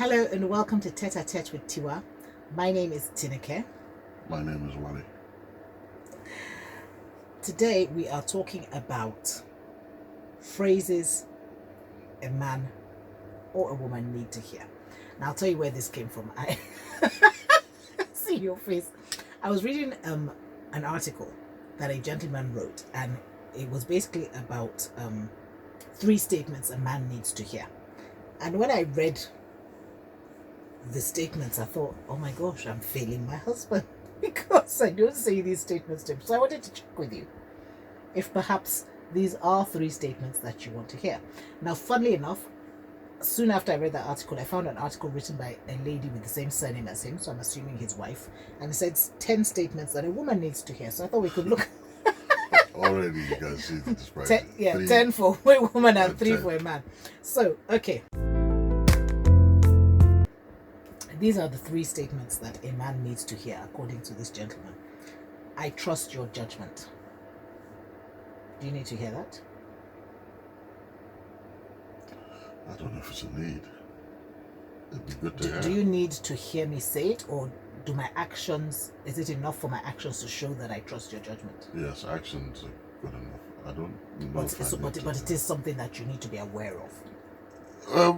Hello and welcome to Tête-à-tête with Tiwa. My name is Tineke. My name is Wally. Today we are talking about phrases a man or a woman need to hear. Now I'll tell you where this came from. I see your face. I was reading an article that a gentleman wrote, and it was basically about 3 statements a man needs to hear. And when I read the statements, I thought, oh my gosh, I'm failing my husband because I don't say these statements to him. So I wanted to check with you if perhaps these are 3 statements that you want to hear. Now, funnily enough, soon after I read that article, I found an article written by a lady with the same surname as him, so I'm assuming his wife, and it said 10 statements that a woman needs to hear. So I thought we could look. Already you guys see the disparity. 10 for a woman and 3 for a man. So, okay. These are the 3 statements that a man needs to hear, according to this gentleman. I trust your judgment. Do you need to hear that? I don't know if it's a need. It'd be good to hear. Do you need to hear me say it, or do my actions, is it enough for my actions to show that I trust your judgment? Yes, actions are good enough. I don't know but it is something that you need to be aware of.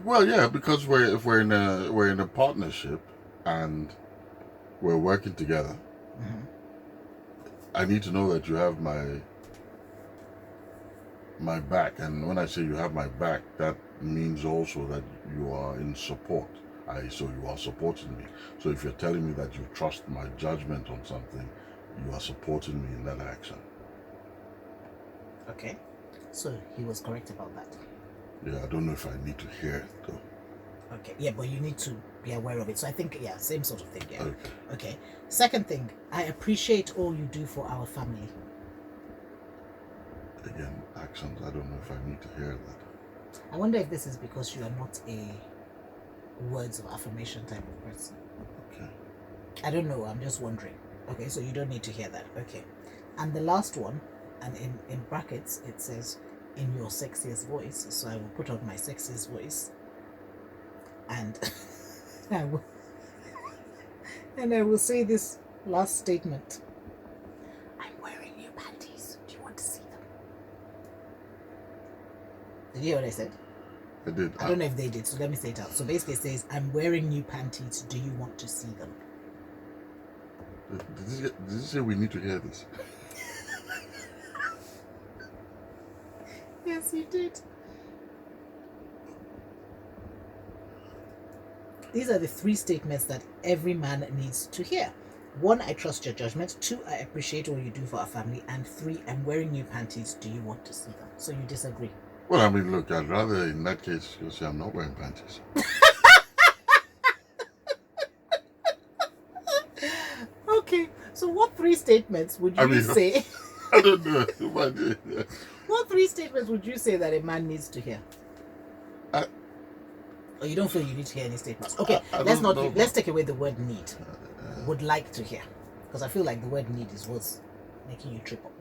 Well, yeah, because if we're in a partnership and we're working together, I need to know that you have my back. And when I say you have my back, that means also that you are in support. So you are supporting me. So if you're telling me that you trust my judgment on something, you are supporting me in that action. Okay. So he was correct about that. Yeah, I don't know if I need to hear it though. Okay, yeah, but you need to be aware of it. So I think, yeah, same sort of thing, yeah. Okay. Second thing, I appreciate all you do for our family. Again, actions, I don't know if I need to hear that. I wonder if this is because you are not a words of affirmation type of person. Okay. I don't know, I'm just wondering. Okay, so you don't need to hear that. Okay. And the last one, and in brackets, it says, in your sexiest voice. So I will put on my sexiest voice. And I will say this last statement. I'm wearing new panties. Do you want to see them? Did you hear what I said? I did. I don't know if they did, so let me say it out. So basically it says, I'm wearing new panties. Do you want to see them? Did you say we need to hear this? Yes, you did. These are the 3 statements that every man needs to hear. 1, I trust your judgment. 2, I appreciate all you do for our family. And 3, I'm wearing new panties. Do you want to see them? So you disagree? Well, I mean, look, I'd rather in that case you say I'm not wearing panties. Okay, so what 3 statements would you say? I don't know. What 3 statements would you say that a man needs to hear? Or you don't feel you need to hear any statements? Okay, let's take away the word need. Would like to hear, because I feel like the word need is what's making you triple.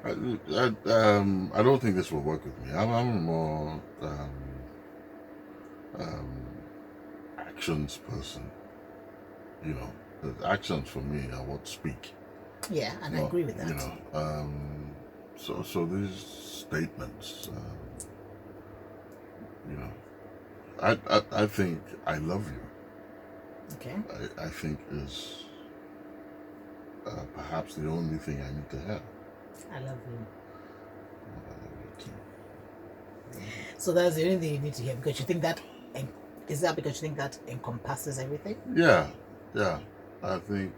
I don't think this will work with me. I'm more actions person. You know, the actions for me are what speak. Yeah, and I agree with that. You know, so these statements, you know, I think I love you. Okay. I think is perhaps the only thing I need to have. I love you. So that's the only thing you need to hear, because you think that, is that because you think that encompasses everything? Yeah. I think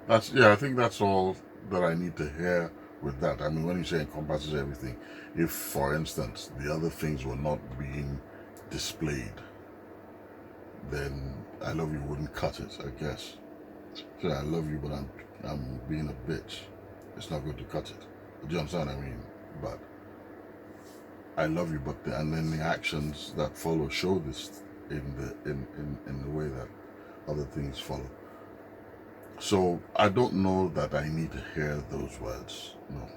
I think that's all that I need to hear with that. I mean, when you say encompasses everything, if, for instance, the other things were not being displayed, then I love you wouldn't cut it, I guess. So I love you, but I'm being a bitch. It's not going to cut it. Do you understand what I mean? But I love you, and then the actions that follow show this in the way that other things follow. So I don't know that I need to hear those words. No.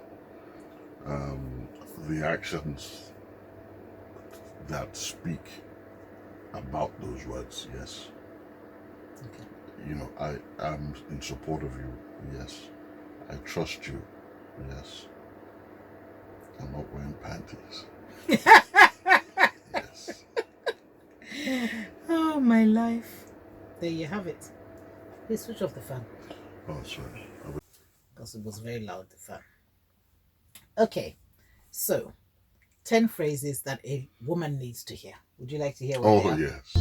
the actions that speak about those words, yes. Okay. You know, I am in support of you, yes. I trust you, yes. I'm not wearing panties. Yes. Oh, my life. There you have it. Please switch off the fan. Oh, sorry. Because it was very loud, the fan. Okay, so 10 phrases that a woman needs to hear. Would you like to hear what they are? Yes.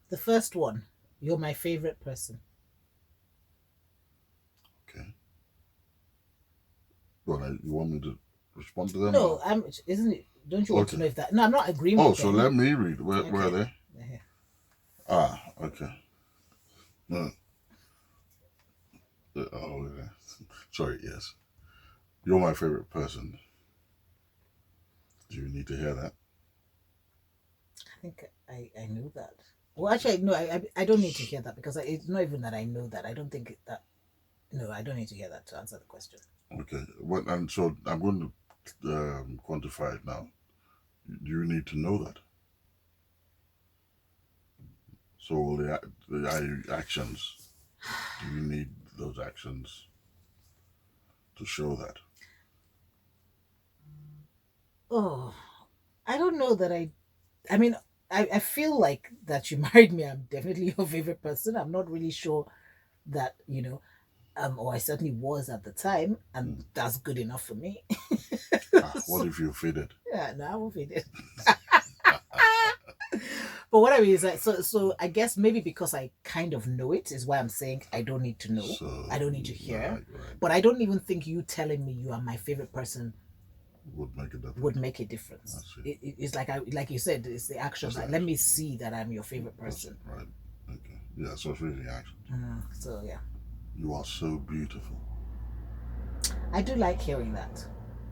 The first one, you're my favorite person. Okay. Well, you want me to respond to them? No, isn't it? Don't you want to know if that? No, I'm not agreeing Oh, with so them. let me read. Where are they? They're here. Ah, okay. No. Oh, yeah. Sorry, yes. You're my favorite person. Do you need to hear that? I think I knew that. Well, actually, no, I don't need to hear that because it's not even that I know that. I don't think that. No, I don't need to hear that to answer the question. Okay. What? And so I'm going to quantify it now. Do you need to know that? So the actions. Do you need those actions to show that? Oh, I don't know that I mean, I feel like that you married me. I'm definitely your favorite person. I'm not really sure that, or I certainly was at the time, and that's good enough for me. What if you faded? Yeah, no, I won't feed it. But what I mean is like, so I guess maybe because I kind of know it is why I'm saying I don't need to know. So, I don't need to hear. right. But I don't even think you telling me you are my favorite person Would make a difference. would make a difference. It's like you said, it's the action. Like, let me see that I'm your favorite person. Right. Okay. Yeah. So it's really the action. So yeah, You are so beautiful. I do like hearing that.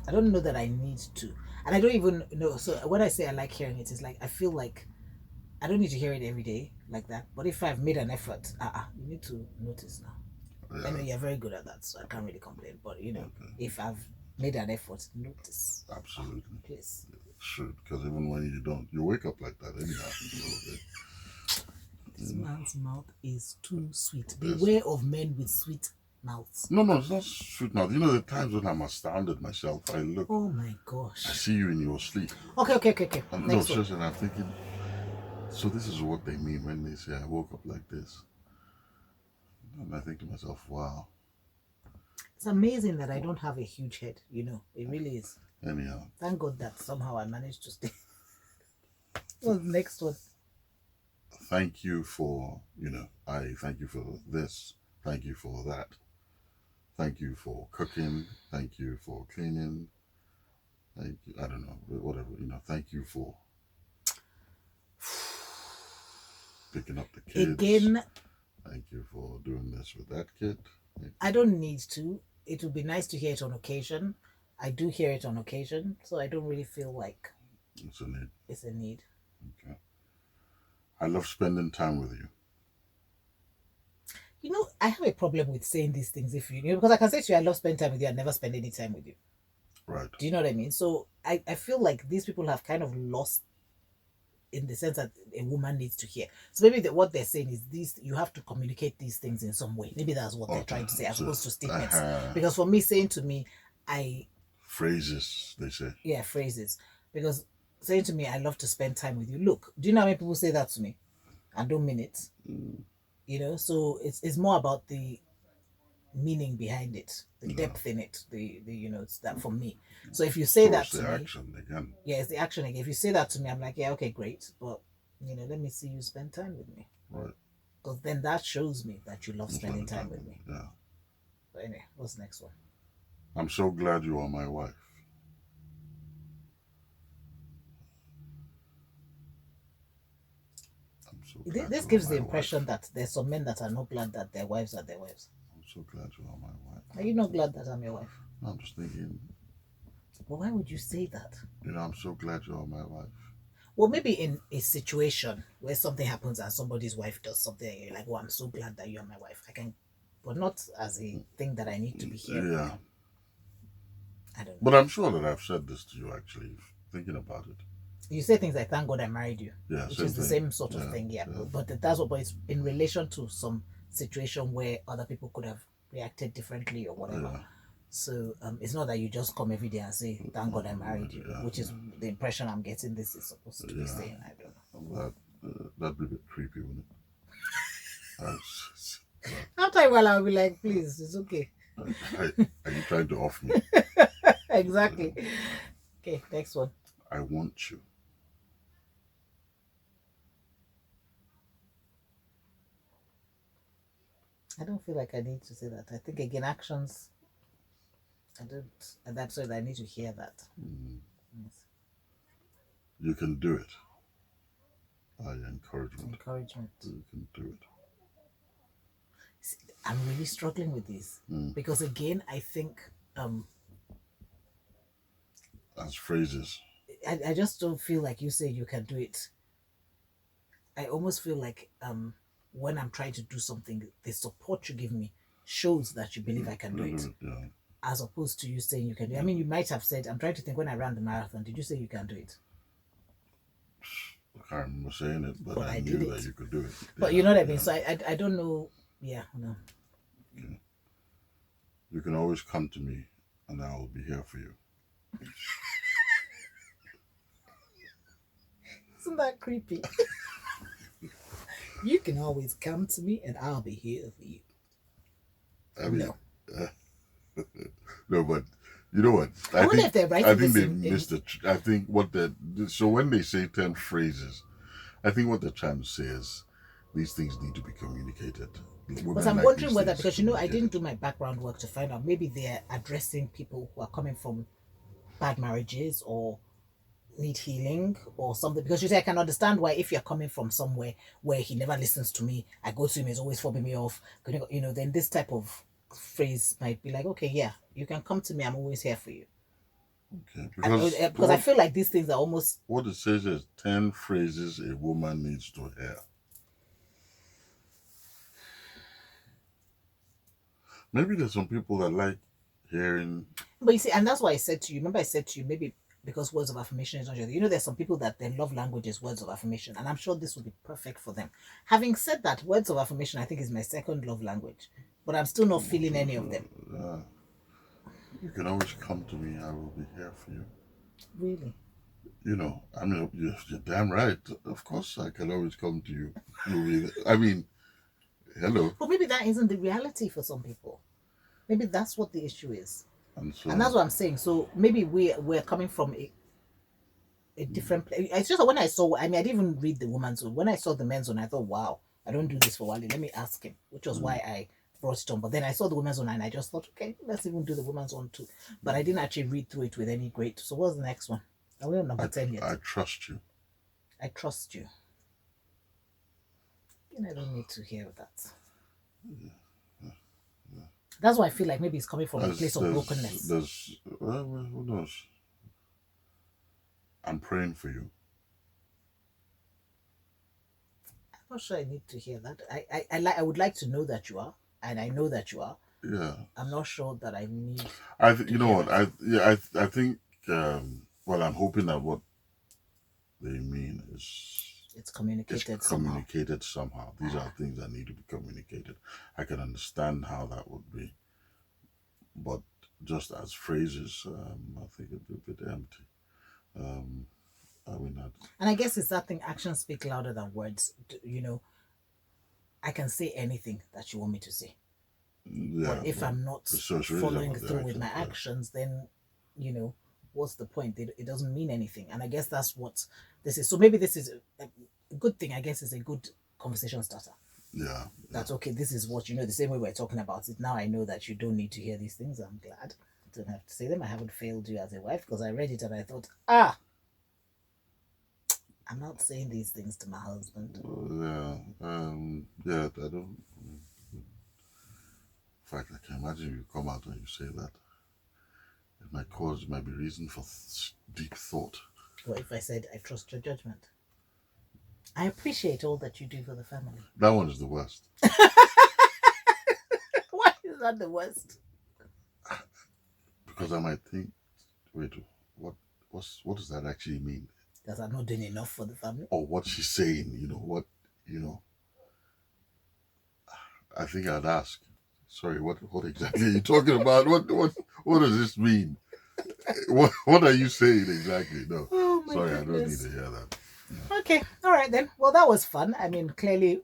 I don't know that I need to, and I don't even know. So when I say I like hearing it, it's like I feel like I don't need to hear it every day like that. But if I've made an effort, you need to notice now. Yeah. I know you're very good at that, so I can't really complain. But if I've made an effort, notice. Absolutely. Please. Should, because even when you don't, you wake up like that anyhow. This man's mouth is too sweet. Beware of men with sweet mouths. No, it's not sweet mouth. You know the times when I'm astounded myself. I look. Oh my gosh. I see you in your sleep. Okay. No, seriously, and I'm thinking. So this is what they mean when they say I woke up like this. And I think to myself, wow. It's amazing that I don't have a huge head. It really is. Anyhow. Thank God that somehow I managed to stay. What's the next one? Thank you for, I thank you for this. Thank you for that. Thank you for cooking. Thank you for cleaning. Thank you, I don't know, whatever, thank you for picking up the kids. Again. Thank you for doing this with that kid. I don't need to. It would be nice to hear it on occasion. I do hear it on occasion, so I don't really feel like it's a need. It's a need. Okay. I love spending time with you. I have a problem with saying these things because I can say to you, I love spending time with you and never spend any time with you. Right. Do you know what I mean? So I feel like these people have kind of lost in the sense that a woman needs to hear. So maybe what they're saying is you have to communicate these things in some way. Maybe that's what they're trying to say as opposed to statements. Because for me, saying to me, phrases, they say. Yeah, phrases. Because saying to me, I love to spend time with you. Look, do you know how many people say that to me? I don't mean it. So it's more about the meaning behind it, the depth in it, it's that for me. So if you say that to me, action again. Yeah, it's the action again. If you say that to me, I'm like, yeah, okay, great, but let me see you spend time with me. Right. Because then that shows me that you love spending time with me. Yeah. But anyway, what's the next one? I'm so glad you are my wife. This gives the impression that there's some men that are not glad that their wives are their wives. I'm so glad you are my wife. Are you not glad that I'm your wife? No, I'm just thinking. Well, why would you say that? I'm so glad you are my wife. Well, maybe in a situation where something happens and somebody's wife does something and you're like, well, I'm so glad that you are my wife. But not as a thing that I need to be hearing. Yeah. I don't know. But I'm sure that I've said this to you, actually, thinking about it. You say things like, thank God I married you. Yeah, which is the same sort of thing, yeah. But that's what, but it's in relation to some situation where other people could have reacted differently or whatever. Yeah. So it's not that you just come every day and say, thank God I married you, which is the impression I'm getting this is supposed to be saying. I don't know. That'd be a bit creepy, wouldn't it? After a while, I'll be like, please, it's okay. Are you trying to off me? Exactly. Okay, next one. I want you. I don't feel like I need to say that. I think again, actions. I don't. And that's why I need to hear that. Yes. You can do it. Encouragement. Encouragement. You can do it. See, I'm really struggling with this because again, I think as phrases. I just don't feel like you say you can do it. I almost feel like when I'm trying to do something, the support you give me shows that you believe I can do it. Yeah. As opposed to you saying you can do it. I mean, you might have said, I'm trying to think when I ran the marathon, did you say you can do it? I can't remember saying it, but I did knew it. that you could do it. But you know what I mean? So I don't know. Yeah, no. Okay. You can always come to me and I will be here for you. Isn't that creepy? You can always come to me and I'll be here for you. I mean, no. No, but you know what? I wonder if they're writing I think this they missed it. I think so when they say 10 phrases, I think what they're trying to say is these things need to be communicated. But I'm wondering whether, because I didn't do my background work to find out, maybe they're addressing people who are coming from bad marriages or need healing or something. Because you say, I can understand why if you're coming from somewhere where he never listens to me, I go to him, he's always fobbing me off, then this type of phrase might be like, okay, yeah, you can come to me, I'm always here for you. Okay, because I feel like these things are almost... What it says is 10 phrases a woman needs to hear. Maybe there's some people that like hearing... But you see, and that's why I said to you, remember I said to you, maybe because words of affirmation is not your... there's some people that their love language is words of affirmation, and I'm sure this would be perfect for them. Having said that, words of affirmation, I think, is my second love language, but I'm still not feeling any of them. You can always come to me, I will be here for you. Really? I mean, you're damn right. Of course I can always come to you. I mean, hello. But maybe that isn't the reality for some people. Maybe that's what the issue is. And that's what I'm saying. So maybe we're coming from a different place. It's just when I saw, I didn't even read the woman's one. When I saw the men's one, I thought, wow, I don't do this for Wally. Let me ask him, which was why I brought it on. But then I saw the women's one and I just thought, okay, let's even do the women's one too. But I didn't actually read through it with any great. So what's the next one? Are we on number 10 yet? I trust you. I trust you. I don't need to hear that. That's why I feel like maybe it's coming from a place of brokenness. Who knows? I'm praying for you. I'm not sure I need to hear that. I would like to know that you are, and I know that you are. Yeah. I'm not sure that I need. You know what? I think. Well, I'm hoping that what they mean is it's communicated. Somehow. These are things that need to be communicated. I can understand how that would be, but just as phrases, I think it'd be a bit empty. And I guess it's that thing. Actions speak louder than words. I can say anything that you want me to say. Yeah, but if I'm not following through with my actions, then what's the point? It doesn't mean anything. And I guess that's what this is. So maybe this is a good thing. I guess is a good conversation starter. Yeah. That's okay. This is what the same way we're talking about it. Now I know that you don't need to hear these things. I'm glad. I don't have to say them. I haven't failed you as a wife because I read it and I thought, I'm not saying these things to my husband. I don't. In fact, I can imagine you come out and you say that. It might be reason for deep thought. What if I said, I trust your judgment? I appreciate all that you do for the family. That one is the worst. Why is that the worst? Because I might think, Wait, what does that actually mean? That I'm not doing enough for the family. Or what she's saying, I think I'd ask. Sorry, what exactly are you talking about? What does this mean? What are you saying exactly? No. Oh my Sorry, goodness. I don't need to hear that. Yeah. Okay, all right then. Well, that was fun. I mean, clearly,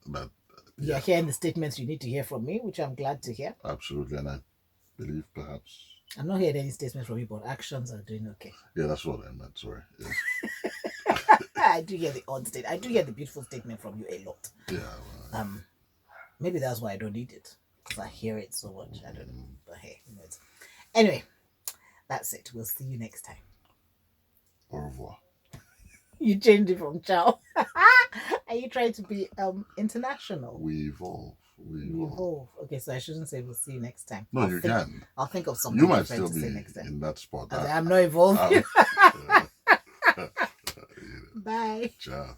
But you're hearing the statements you need to hear from me, which I'm glad to hear. absolutely, and I believe perhaps. I'm not hearing any statements from you, but actions are doing okay. Yeah, that's what I meant. Sorry. Yeah. I do hear the odd statement. I do hear the beautiful statement from you a lot. Yeah. Well, Maybe that's why I don't need it, because I hear it so much. I don't know, but hey, who knows? Anyway, that's it. We'll see you next time. au revoir. You changed it from ciao. Are you trying to be international? We evolve. We evolve. Okay, so I shouldn't say we'll see you next time. No, you can. I'll think of something. You might different still to be say next time. in that spot. I'm not evolving. Yeah. Bye. Ciao.